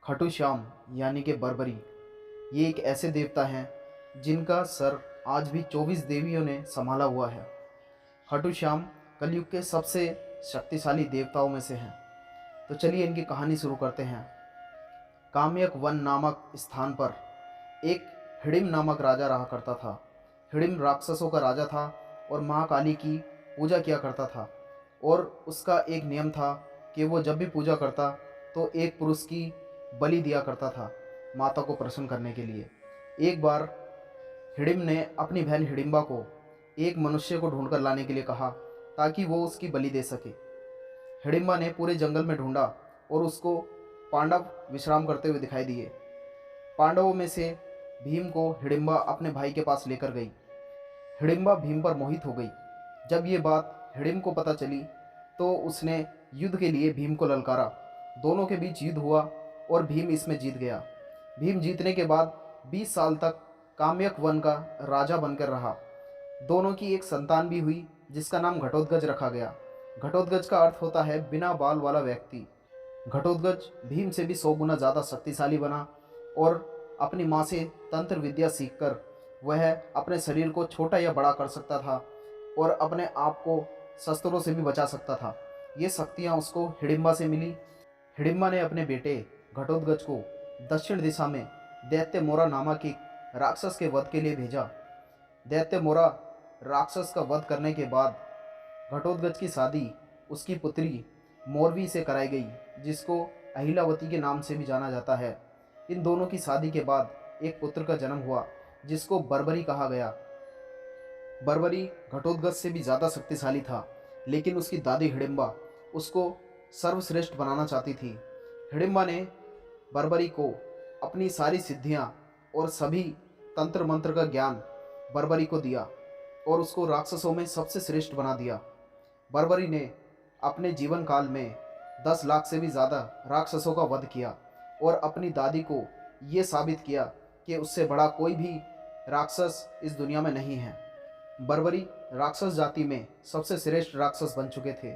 खाटू श्याम यानी कि बर्बरी, ये एक ऐसे देवता हैं जिनका सर आज भी 24 देवियों ने संभाला हुआ है। खाटू श्याम कलयुग के सबसे शक्तिशाली देवताओं में से हैं। तो चलिए इनकी कहानी शुरू करते हैं। काम्यक वन नामक स्थान पर एक हिडिम्ब नामक राजा रहा करता था। हिडिम्ब राक्षसों का राजा था और माँ काली की पूजा किया करता था। और उसका एक नियम था कि वो जब भी पूजा करता तो एक पुरुष की बलि दिया करता था माता को प्रसन्न करने के लिए। एक बार हिडिम्ब ने अपनी बहन हिडिम्बा को एक मनुष्य को ढूंढकर लाने के लिए कहा ताकि वो उसकी बलि दे सके। हिडिम्बा ने पूरे जंगल में ढूंढा और उसको पांडव विश्राम करते हुए दिखाई दिए। पांडवों में से भीम को हिडिम्बा अपने भाई के पास लेकर गई। हिडिम्बा भीम पर मोहित हो गई। जब ये बात हिडिम्ब को पता चली तो उसने युद्ध के लिए भीम को ललकारा। दोनों के बीच युद्ध हुआ और भीम इसमें जीत गया। भीम जीतने के बाद 20 साल तक काम्यक वन का राजा बनकर रहा। दोनों की एक संतान भी हुई जिसका नाम घटोत्कच रखा गया। घटोत्कच का अर्थ होता है बिना बाल वाला व्यक्ति। घटोत्कच भीम से भी 100 गुना ज़्यादा शक्तिशाली बना और अपनी माँ से तंत्र विद्या सीखकर वह अपने शरीर को छोटा या बड़ा कर सकता था और अपने आप को शस्त्रों से भी बचा सकता था। ये शक्तियाँ उसको हिडिम्बा से मिली। हिडिम्बा ने अपने बेटे घटोत्कच को दक्षिण दिशा में दैत्य मोरा नामक एक राक्षस के वध के लिए भेजा। दैत्य मोरा राक्षस का वध करने के बाद घटोत्कच की शादी उसकी पुत्री मोरवी से कराई गई, जिसको अहिलावती के नाम से भी जाना जाता है। इन दोनों की शादी के बाद एक पुत्र का जन्म हुआ जिसको बर्बरी कहा गया। बर्बरी घटोत्कच से भी ज़्यादा शक्तिशाली था, लेकिन उसकी दादी हिडिम्बा उसको सर्वश्रेष्ठ बनाना चाहती थी। हिडिम्बा ने बर्बरी को अपनी सारी सिद्धियां और सभी तंत्र मंत्र का ज्ञान बर्बरी को दिया और उसको राक्षसों में सबसे श्रेष्ठ बना दिया। बर्बरी ने अपने जीवन काल में 10 लाख से भी ज़्यादा राक्षसों का वध किया और अपनी दादी को ये साबित किया कि उससे बड़ा कोई भी राक्षस इस दुनिया में नहीं है। बर्बरी राक्षस जाति में सबसे श्रेष्ठ राक्षस बन चुके थे,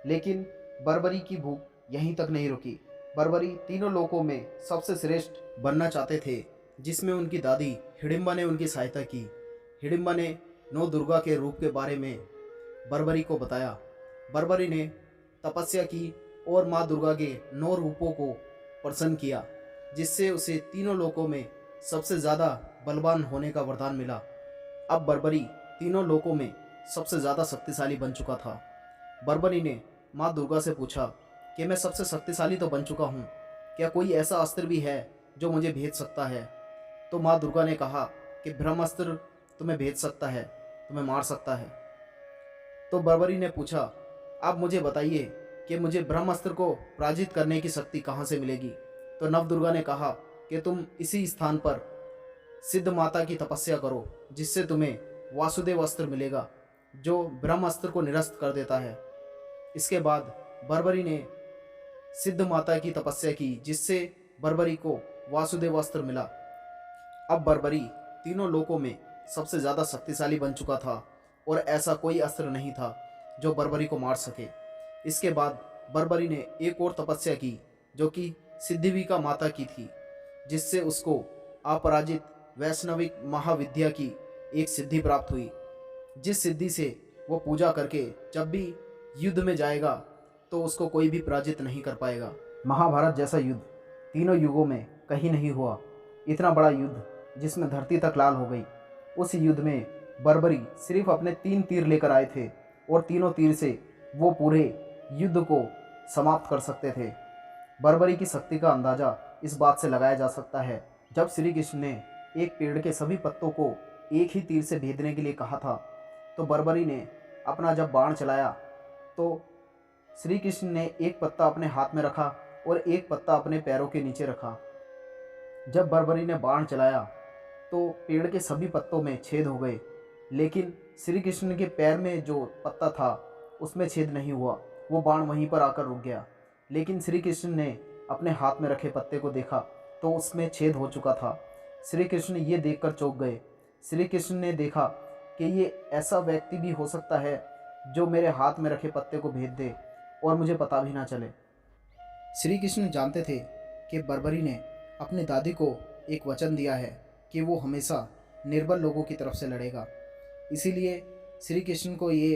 लेकिन बर्बरी की भूख यहीं तक नहीं रुकी। बर्बरी तीनों लोकों में सबसे श्रेष्ठ बनना चाहते थे, जिसमें उनकी दादी हिडिम्बा ने उनकी सहायता की। हिडिम्बा ने 9 दुर्गा के रूप के बारे में बर्बरी को बताया। बर्बरी ने तपस्या की और माँ दुर्गा के 9 रूपों को प्रसन्न किया, जिससे उसे तीनों लोकों में सबसे ज़्यादा बलवान होने का वरदान मिला। अब बर्बरी तीनों लोकों में सबसे ज़्यादा शक्तिशाली बन चुका था। बर्बरी ने माँ दुर्गा से पूछा कि मैं सबसे शक्तिशाली तो बन चुका हूँ, क्या कोई ऐसा अस्त्र भी है जो मुझे भेद सकता है? तो माँ दुर्गा ने कहा कि ब्रह्मास्त्र तुम्हें भेद सकता है, तुम्हें मार सकता है। तो बर्बरी ने पूछा, आप मुझे बताइए कि मुझे ब्रह्मास्त्र को पराजित करने की शक्ति कहाँ से मिलेगी? तो नव दुर्गा ने कहा कि तुम इसी स्थान पर सिद्ध माता की तपस्या करो, जिससे तुम्हें वासुदेव अस्त्र मिलेगा जो ब्रह्मास्त्र को निरस्त कर देता है। इसके बाद बर्बरी ने सिद्ध माता की तपस्या की, जिससे बर्बरी को वासुदेव अस्त्र मिला। अब बर्बरी तीनों लोकों में सबसे ज़्यादा शक्तिशाली बन चुका था और ऐसा कोई अस्त्र नहीं था जो बर्बरी को मार सके। इसके बाद बर्बरी ने एक और तपस्या की जो कि सिद्धिविका माता की थी, जिससे उसको अपराजित वैष्णविक महाविद्या की एक सिद्धि प्राप्त हुई, जिस सिद्धि से वो पूजा करके जब भी युद्ध में जाएगा तो उसको कोई भी पराजित नहीं कर पाएगा। महाभारत जैसा युद्ध तीनों युगों में कहीं नहीं हुआ। इतना बड़ा युद्ध जिसमें धरती तक लाल हो गई। उस युद्ध में बर्बरी सिर्फ अपने 3 तीर लेकर आए थे और तीनों तीर से वो पूरे युद्ध को समाप्त कर सकते थे। बर्बरी की शक्ति का अंदाज़ा इस बात से लगाया जा सकता है, जब श्री कृष्ण ने एक पेड़ के सभी पत्तों को एक ही तीर से भेदने के लिए कहा था, तो बर्बरी ने अपना जब बाण चलाया तो श्री कृष्ण ने एक पत्ता अपने हाथ में रखा और एक पत्ता अपने पैरों के नीचे रखा। जब बर्बरी ने बाण चलाया तो पेड़ के सभी पत्तों में छेद हो गए, लेकिन श्री कृष्ण के पैर में जो पत्ता था उसमें छेद नहीं हुआ। वो बाण वहीं पर आकर रुक गया। लेकिन श्री कृष्ण ने अपने हाथ में रखे पत्ते को देखा तो उसमें छेद हो चुका था। श्री कृष्ण ये देखकर चौंक गए। श्री कृष्ण ने देखा कि ये ऐसा व्यक्ति भी हो सकता है जो मेरे हाथ में रखे पत्ते को भेद दे और मुझे पता भी ना चले। श्री कृष्ण जानते थे कि बर्बरी ने अपनी दादी को एक वचन दिया है कि वो हमेशा निर्बल लोगों की तरफ से लड़ेगा। इसीलिए श्री कृष्ण को ये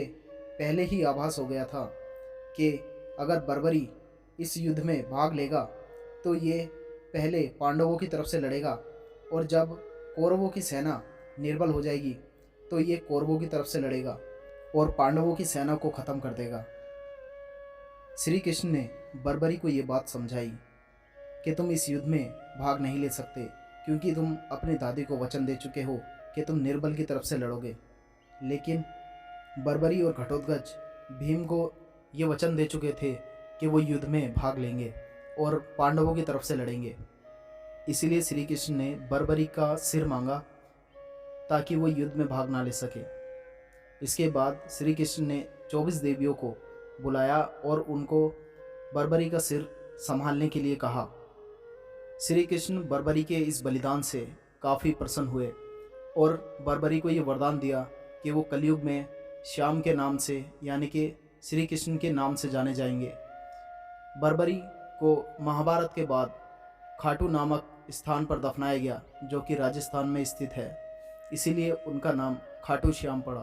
पहले ही आभास हो गया था कि अगर बर्बरी इस युद्ध में भाग लेगा तो ये पहले पांडवों की तरफ से लड़ेगा, और जब कौरवों की सेना निर्बल हो जाएगी तो ये कौरवों की तरफ से लड़ेगा और पांडवों की सेना को ख़त्म कर देगा। श्री कृष्ण ने बर्बरी को ये बात समझाई कि तुम इस युद्ध में भाग नहीं ले सकते, क्योंकि तुम अपनी दादी को वचन दे चुके हो कि तुम निर्बल की तरफ से लड़ोगे। लेकिन बर्बरी और घटोत्कच भीम को ये वचन दे चुके थे कि वो युद्ध में भाग लेंगे और पांडवों की तरफ से लड़ेंगे। इसीलिए श्री कृष्ण ने बर्बरी का सिर मांगा ताकि वो युद्ध में भाग ना ले सके। इसके बाद श्री कृष्ण ने 24 देवियों को बुलाया और उनको बर्बरी का सिर संभालने के लिए कहा। श्री कृष्ण बर्बरी के इस बलिदान से काफ़ी प्रसन्न हुए और बर्बरी को ये वरदान दिया कि वो कलयुग में श्याम के नाम से, यानी कि श्री कृष्ण के नाम से जाने जाएंगे। बर्बरी को महाभारत के बाद खाटू नामक स्थान पर दफनाया गया, जो कि राजस्थान में स्थित है। इसीलिए उनका नाम खाटू श्याम पड़ा।